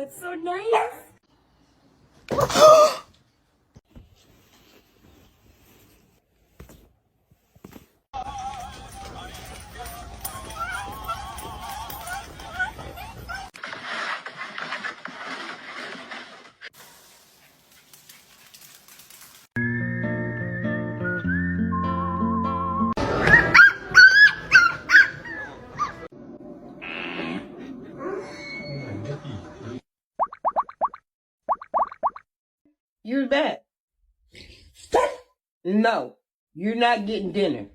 That's so nice. You're back. No, you're not getting dinner.